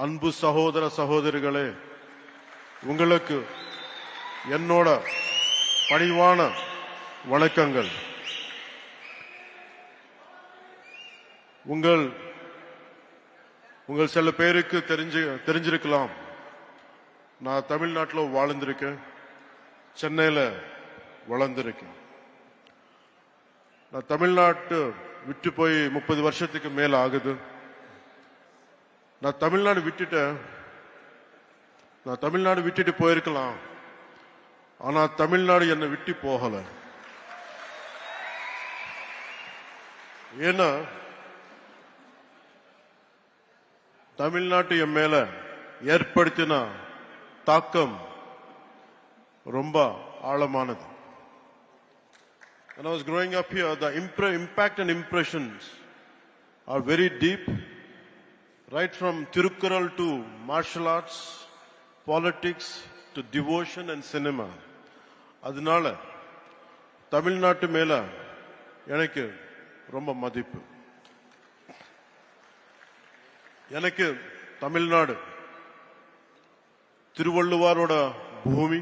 அன்பு சகோதர சகோதரிகளே, உங்களுக்கு என்னோட பணிவான வணக்கங்கள். உங்கள் சில பேருக்கு தெரிஞ்சிருக்கலாம், நான் தமிழ்நாட்டில் வாழ்ந்திருக்கேன், சென்னையில் வளர்ந்திருக்கேன். நான் தமிழ்நாட்டு விட்டு போய் 30 வருஷத்துக்கு மேல ஆகுது. நான் தமிழ்நாடு விட்டுட்டு போயிருக்கலாம், ஆனா தமிழ்நாடு என்னை விட்டு போகல. ஏன்னா தமிழ்நாட்டு என் மேல ஏற்படுத்தின தாக்கம் ரொம்ப ஆழமானது. When I was growing up here, the impact and impressions are very deep, right from Tirukkural to martial arts, politics to devotion and cinema. அதனால தமிழ்நாட்டு மேல எனக்கு ரொம்ப மதிப்பு. எனக்கு தமிழ்நாடு திருவள்ளுவரோட பூமி,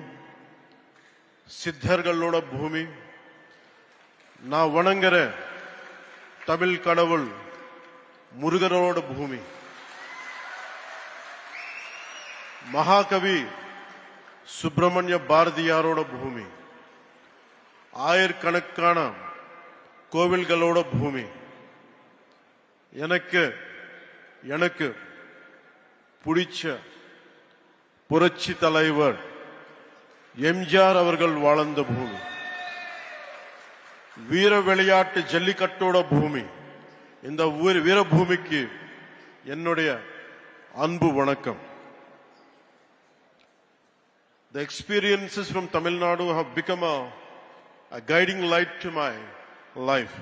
சித்தர்களோட பூமி, நான் வணங்குற தமிழ் கடவுள் முருகனோட பூமி, மகாகவி சுப்பிரமணிய பாரதியாரோட பூமி, ஆயிரக்கணக்கான கோவில்களோட பூமி. எனக்கு பிடிச்ச புரட்சி தலைவர் எம்ஜிஆர் அவர்கள் வாழ்ந்த பூமி, வீர விளையாட்டு ஜல்லிக்கட்டோட பூமி. இந்த வீரபூமிக்கு என்னுடைய அன்பு வணக்கம். The experiences from Tamil Nadu have become a guiding light to my life.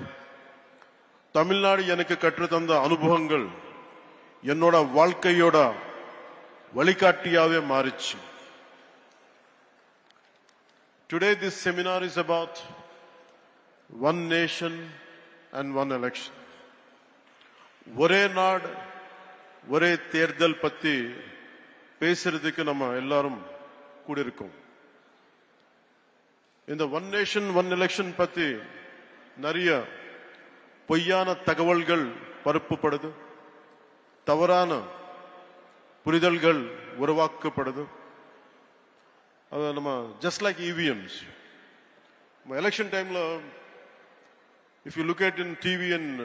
Tamil Nadu எனக்கு கற்று தந்த அனுபவங்கள் என்னோட வாழ்க்கையோட வழிகாட்டியாவே மாறிச்சு. Today this seminar is about one nation and one election. ஒரே நாடு ஒரே தேர்தல் பத்தி பேசுறதுக்கு நம்ம எல்லாரும் கூடியிருக்கோம். இந்த ஒன் நேஷன் ஒன் எலெக்ஷன் பத்தி நிறைய பொய்யான தகவல்கள் பரப்பப்படுது, தவறான புரிதல்கள் உருவாக்கப்படுது. அது நம்ம just like EVMs. Election time la, if you look at in TV and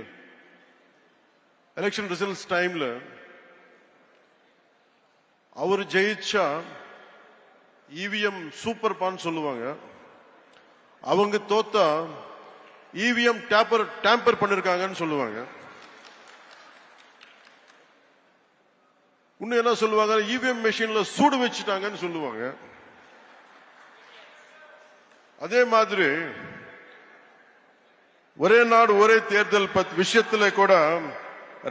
election results time la, அவர் ஜெயிச்சா EVM சூப்பர் பான் சொல்லுவாங்க, அவங்க தோத்தா EVM டேம்பர் பண்ணிருக்காங்கன்னு சொல்லுவாங்க. இன்னும் என்ன சொல்லுவாங்க, EVM மெஷின்ல சூடு வச்சுட்டாங்கன்னு சொல்லுவாங்க. அதே மாதிரி ஒரே நாடு ஒரே தேர்தல் விஷயத்துல கூட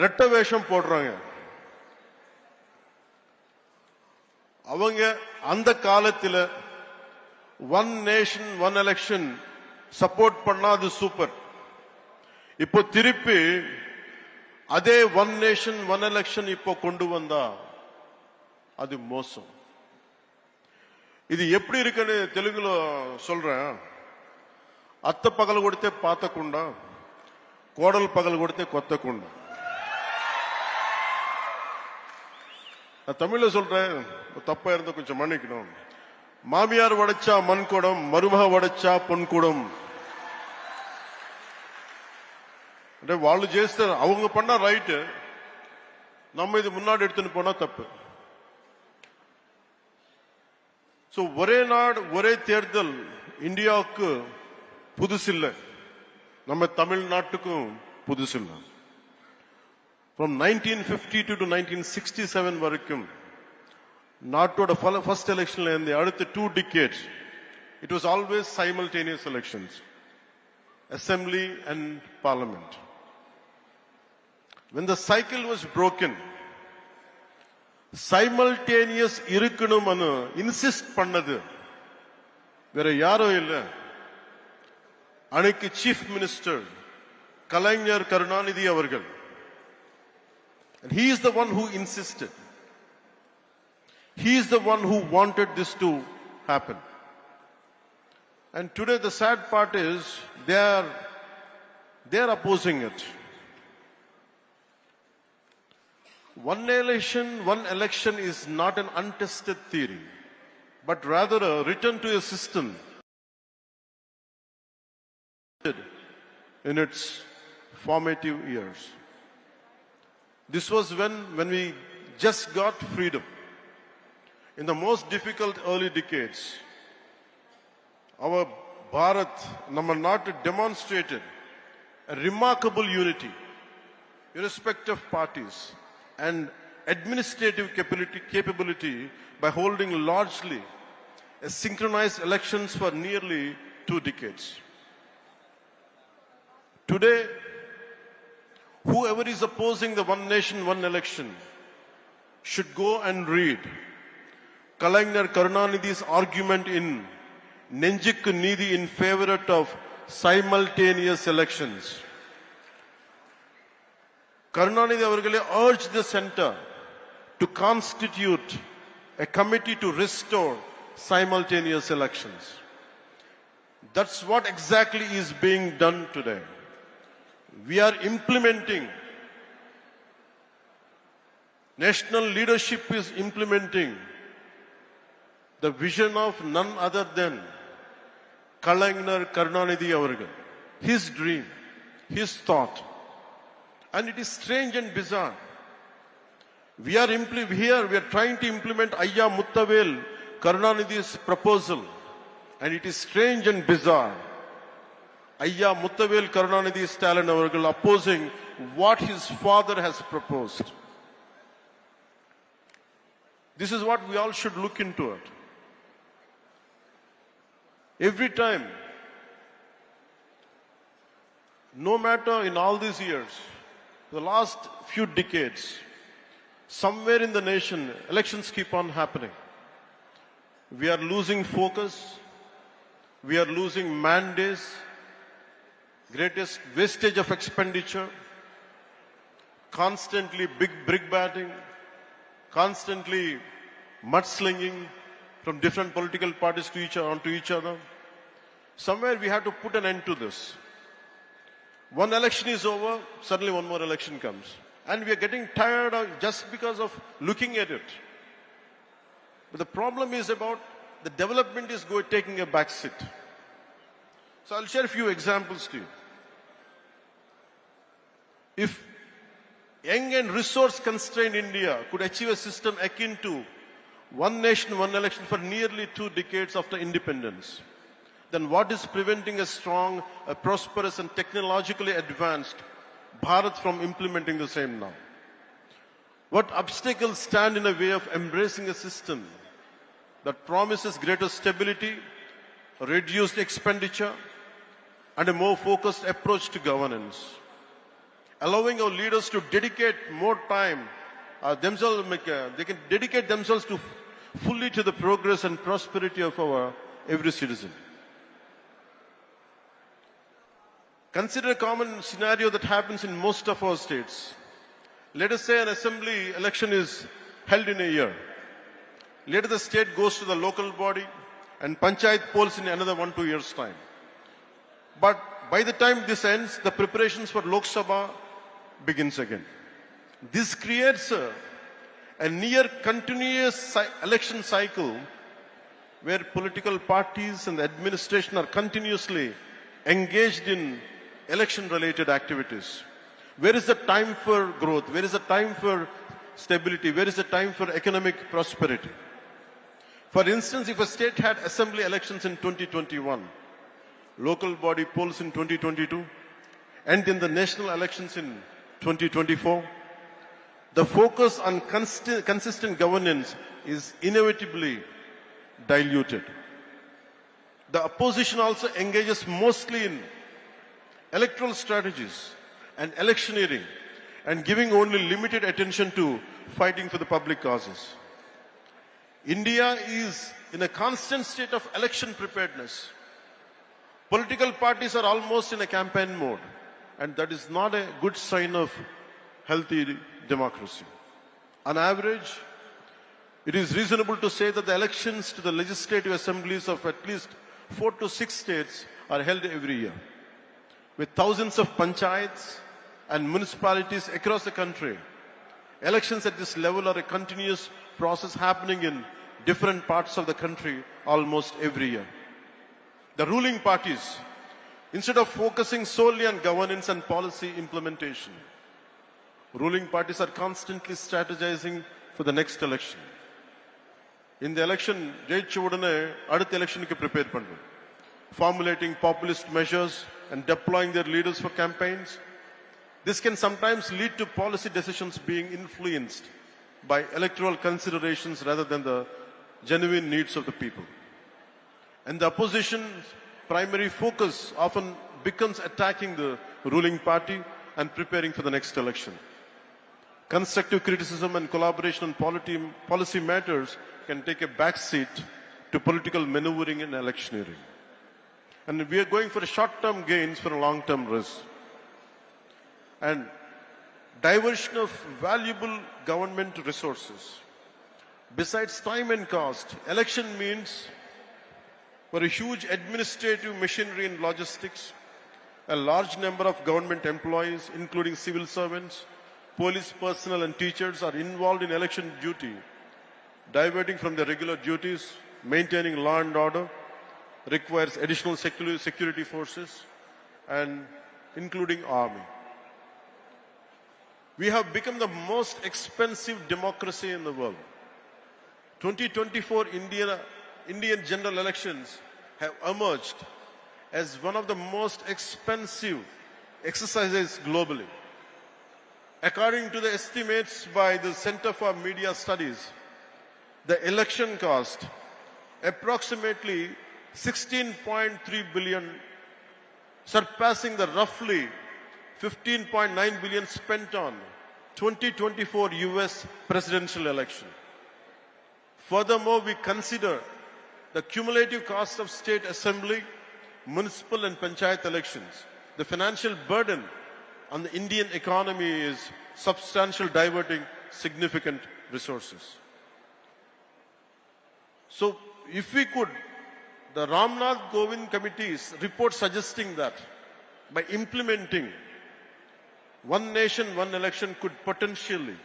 ரெட்ட வேஷம் போடுறாங்க. அவங்க அந்த காலத்துல one nation one election support பண்ணாது சூப்பர். இப்போ திருப்பி அதே ஒன் நேஷன் ஒன் எலெக்ஷன் இப்போ கொண்டு வந்தா அது மோசம். இது எப்படி இருக்குன்னு தெலுங்குல சொல்றேன். அத்த பகல் கொடுத்தே பாத்தకుండా, கோடல் பகல் கொடுத்தே கொத்தకుండా. நான் தமிழ்ல சொல்றேன், தப்பா இருந்தா கொஞ்சம் மன்னிக்கணும். மாமியார் வடைச்சா மண் குடம், மருமக வடைச்சா பொன் குடம். వాళ్ళు చేస్తారు, அவங்க பண்ணா ரைட்டு, நம்ம இது முன்னாடி எடுத்துன்னு போனா தப்பு. சோ ஒரே நாடு ஒரே தேர்தல் இந்தியாவுக்கு புதுசில்ல, நம்ம தமிழ்நாட்டுக்கும் புதுசில்ல. From 1952 to 1967 வரைக்கும் நாட்டோட ஃபர்ஸ்ட் எலெக்ஷன்ல இருந்து அடுத்த 2 decades it was always simultaneous elections, assembly and parliament. When the cycle was broken, simultaneous இருக்கணும்னு இன்சிஸ்ட் பண்ணது வேற யாரோ இல்ல, அன்னைக்கு சீஃப் மினிஸ்டர் கலைஞர் கருணாநிதி அவர்கள். And he is the one who insisted. He is the one who wanted this to happen. And today the sad part is they are opposing it. One election is not an untested theory, but rather a return to a system in its formative years. This was when we just got freedom. In the most difficult early decades, our Bharat, Namanat, demonstrated a remarkable unity, irrespective of parties, and administrative capability by holding largely synchronized elections for nearly 2 decades. Today, whoever is opposing the one nation, one election should go and read Kalaignar Karunanidhi's argument in Nenjikku Needhi in favor of simultaneous elections. Karunanidhi avargale urged the center to constitute a committee to restore simultaneous elections. That's what exactly is being done today. We are implementing, national leadership is implementing the vision of none other than Kalaignar Karunanidhi avargal, his dream, his thought. And it is strange and bizarre. We are trying to implement Ayya Muttavel Karunanidhi's proposal. And it is strange and bizarre. Ayya Muttavel Karunanidhi Stalin avargal opposing what his father has proposed. This is what we all should look into it. Every time, no matter in all these years, the last few decades, somewhere in the nation, elections keep on happening. We are losing focus. We are losing mandates. Greatest wastage of expenditure. Constantly big brick batting. Constantly mudslinging from different political parties onto each other. Somewhere we have to put an end to this. One election is over, suddenly one more election comes. And we are getting tired of just because of looking at it. But the problem is about the development is taking a back seat. So I'll share a few examples to you. If young and resource-constrained India could achieve a system akin to one nation, one election for nearly 2 decades after independence, then what is preventing a strong, a prosperous and technologically advanced Bharat from implementing the same now? What obstacles stand in the way of embracing a system that promises greater stability, reduced expenditure, and a more focused approach to governance? Allowing our leaders to dedicate more time, they can dedicate themselves fully to the progress and prosperity of our every citizen. Consider a common scenario that happens in most of our states. Let us say an assembly election is held in a year. Later the state goes to the local body and panchayat polls in another 1-2 years' time. But by the time this ends, the preparations for Lok Sabha begins again. This creates a near continuous election cycle where political parties and the administration are continuously engaged in election-related activities. Where is the time for growth? Where is the time for stability? Where is the time for economic prosperity? For instance, if a state had assembly elections in 2021, local body polls in 2022, and in the national elections in 2024, the focus on consistent governance is inevitably diluted. The opposition also engages mostly in electoral strategies and electioneering and giving only limited attention to fighting for the public causes. India is in a constant state of election preparedness. Political parties are almost in a campaign mode, and that is not a good sign of healthy democracy. On average, It is reasonable to say that the elections to the legislative assemblies of at least 4 to 6 states are held every year. With thousands of panchayats and municipalities across the country, elections at this level are a continuous process happening in different parts of the country almost every year. The ruling parties, instead of focusing solely on governance and policy implementation, ruling parties are constantly strategizing for the next election. In the election, ஜெயிச்ச உடனே அடுத்த எலெக்ஷனுக்கு prepare பண்றது. Formulating populist measures and deploying their leaders for campaigns. This can sometimes lead to policy decisions being influenced by electoral considerations rather than the genuine needs of the people. And the opposition's primary focus often becomes attacking the ruling party and preparing for the next election. Constructive criticism and collaboration on policy matters can take a backseat to political maneuvering and electioneering. And we are going for short-term gains for a long-term risk. And diversion of valuable government resources. Besides time and cost, election means for a huge administrative machinery and logistics, a large number of government employees, including civil servants, police personnel and teachers are involved in election duty, diverting from their regular duties, maintaining law and order, requires additional security forces, and including army. We have become the most expensive democracy in the world. 2024 Indian general elections have emerged as one of the most expensive exercises globally. According to the estimates by the Center for Media Studies, the election cost approximately 16.3 billion, surpassing the roughly 15.9 billion spent on 2024 US presidential election. Furthermore, we consider the cumulative cost of state assembly, municipal and panchayat elections. The financial burden on the Indian economy is substantial, diverting significant resources. So, if we could, the Ramnath Kovind Committee's report suggesting that by implementing one nation, one election could potentially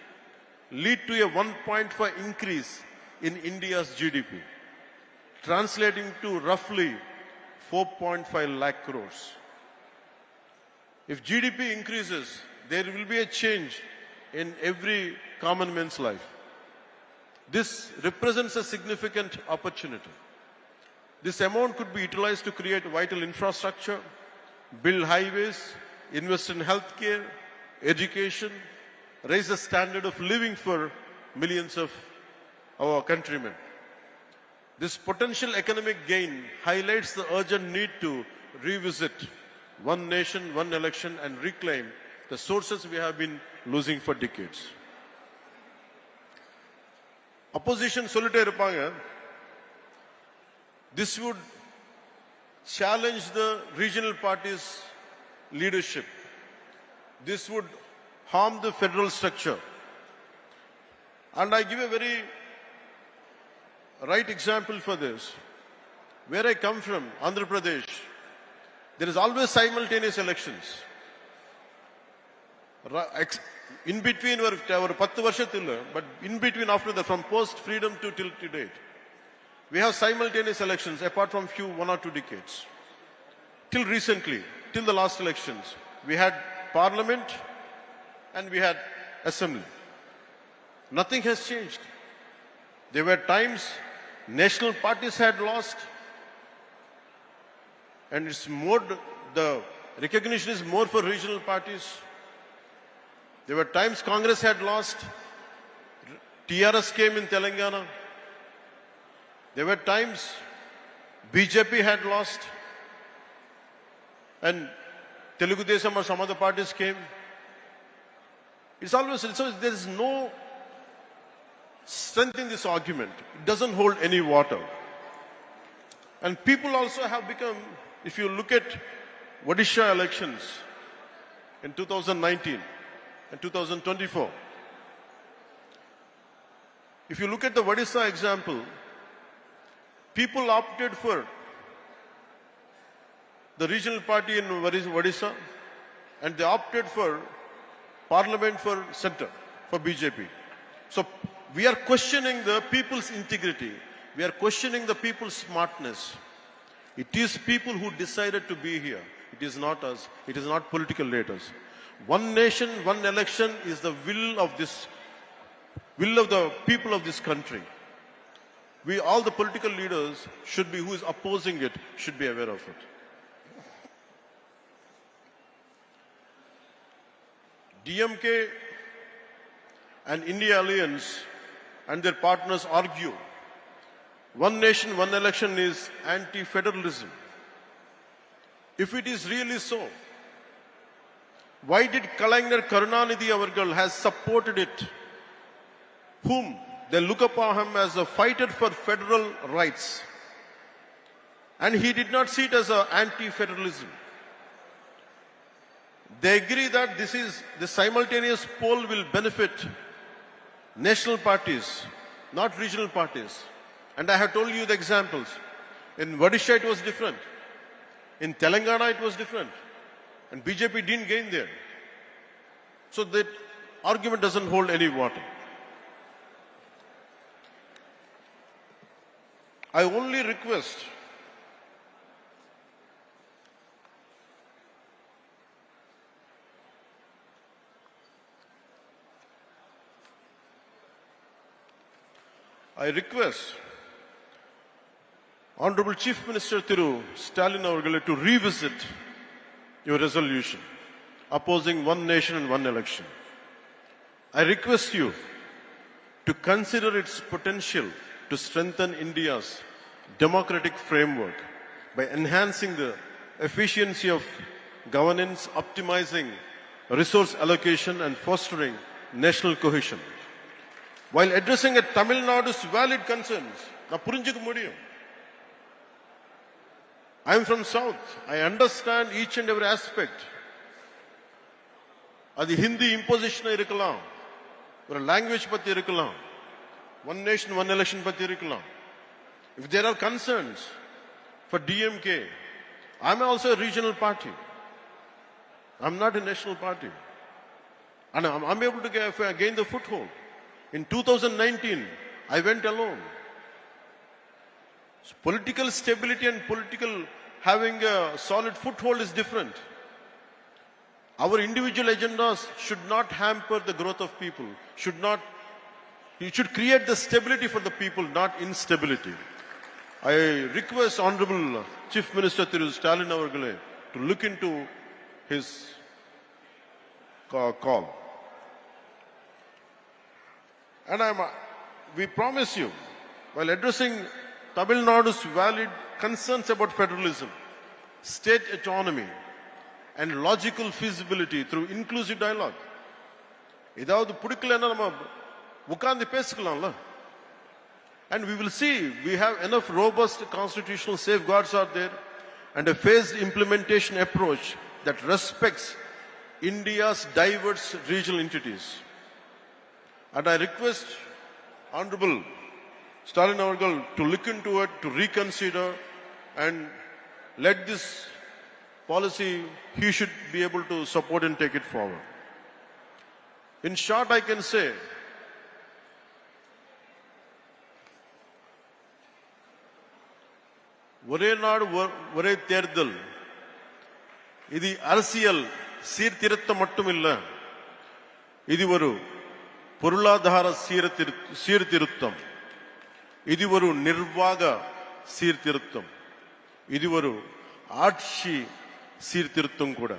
lead to a 1.5 increase in India's GDP, translating to roughly 4.5 lakh crores. If GDP increases, there will be a change in every common man's life. This represents a significant opportunity. This amount could be utilized to create vital infrastructure, build highways, invest in healthcare, education, raise the standard of living for millions of our countrymen. This potential economic gain highlights the urgent need to revisit one nation, one election and reclaim the sources we have been losing for decades. Opposition சொல்லிட்டே இருப்பாங்க. This would challenge the regional parties' leadership. This would harm the federal structure. And I give a very right example for this. Where I come from, Andhra Pradesh, there is always simultaneous elections. In between, or 10 வருஷத்துல, but in between after that, from post-freedom to till date, we have simultaneous elections apart from few 1 or 2 decades. Till recently, till the last elections, we had parliament and we had assembly. Nothing has changed. There were times national parties had lost, and it's more, the recognition is more for regional parties. There were times Congress had lost, TRS came in Telangana. There were times BJP had lost, and Telugu Desam or some other parties came. It's always, so there is no strength in this argument. It doesn't hold any water. And people also have become, if you look at Odisha elections in 2019 and 2024, If you look at the Odisha example, people opted for the regional party in Odisha and they opted for parliament for center, for BJP. So we are questioning the people's integrity. We are questioning the people's smartness. It is people who decided to be here. It is not us. It is not political leaders. One nation, one election is the will of the people of this country. We, all the political leaders should be, who is opposing it, should be aware of it. DMK and India Alliance and their partners argue one nation, one election is anti-federalism. If it is really so, why did Kalaignar Karunanidhi Avargal has supported it, whom they look upon him as a fighter for federal rights, and he did not see it as an anti-federalism. They agree that the simultaneous poll will benefit national parties, not regional parties. And I have told you the examples. In Odisha it was different. In Telangana it was different. And BJP didn't gain there. So that argument doesn't hold any water. I only request Honorable Chief Minister Thiru Stalin Avargale to revisit your resolution opposing one nation and one election. I request you to consider its potential to strengthen India's democratic framework by enhancing the efficiency of governance, optimizing resource allocation and fostering national cohesion. While addressing Tamil Nadu's valid concerns, I am from South. I understand each and every aspect. The Hindi imposition irukkalam, or language patti irukkalam, one nation, one election patti irukkalam. If there are concerns for DMK, I am also a regional party. I am not a national party. And I am able to gain the foothold. In 2019, I went alone. So political stability and having a solid foothold is different. Our individual agendas should not hamper the growth of people. You should create the stability for the people, not instability. I request Honorable Chief Minister Thiru Stalin Avargale to look into his call. And we promise you, while addressing Tamil Nadu's valid concerns about federalism, state autonomy, and logical feasibility through inclusive dialogue. And we will see, we have enough robust constitutional safeguards out there and a phased implementation approach that respects India's diverse regional entities. And I request Honorable Stalin Avargal to look into it, to reconsider, and let this policy, he should be able to support and take it forward. In short, I can say, ஒரே நாடு ஒரே தேர்தல் இது அரசியல் சீர்திருத்தம் மட்டும் இல்ல, இது ஒரு பொருளாதார சீர்திருத்தம், இது ஒரு நிர்வாக சீர்திருத்தம், இது ஒரு ஆட்சி சீர்திருத்தம் கூட.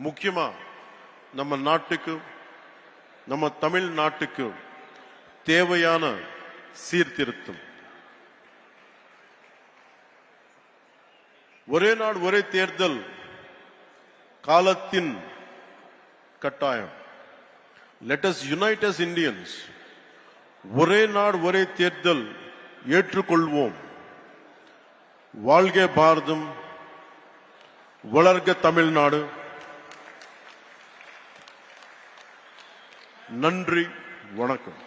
முக்கியமா நம்ம நாட்டுக்கு, நம்ம தமிழ் நாட்டுக்கு தேவையான சீர்திருத்தம். ஒரே நாடு ஒரே தேர்தல் காலத்தின் கட்டாயம். Let us unite as Indians. ஒரே நாடு ஒரே தேர்தல் ஏற்றுக்கொள்வோம். வாழ்க பாரதம், வளர்க தமிழ்நாடு. நன்றி, வணக்கம்.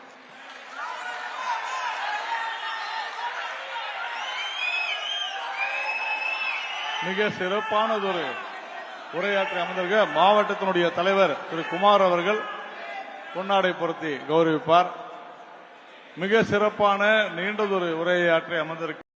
மிக சிறப்பானதொரு உரையாற்றி அமர்ந்திருக்க மாவட்டத்தினுடைய தலைவர் திரு குமார் அவர்கள் பொன்னாடை பொருத்தி கௌரவிப்பார். மிக சிறப்பான நீண்டதொரு உரையாற்றி அமர்ந்திருக்க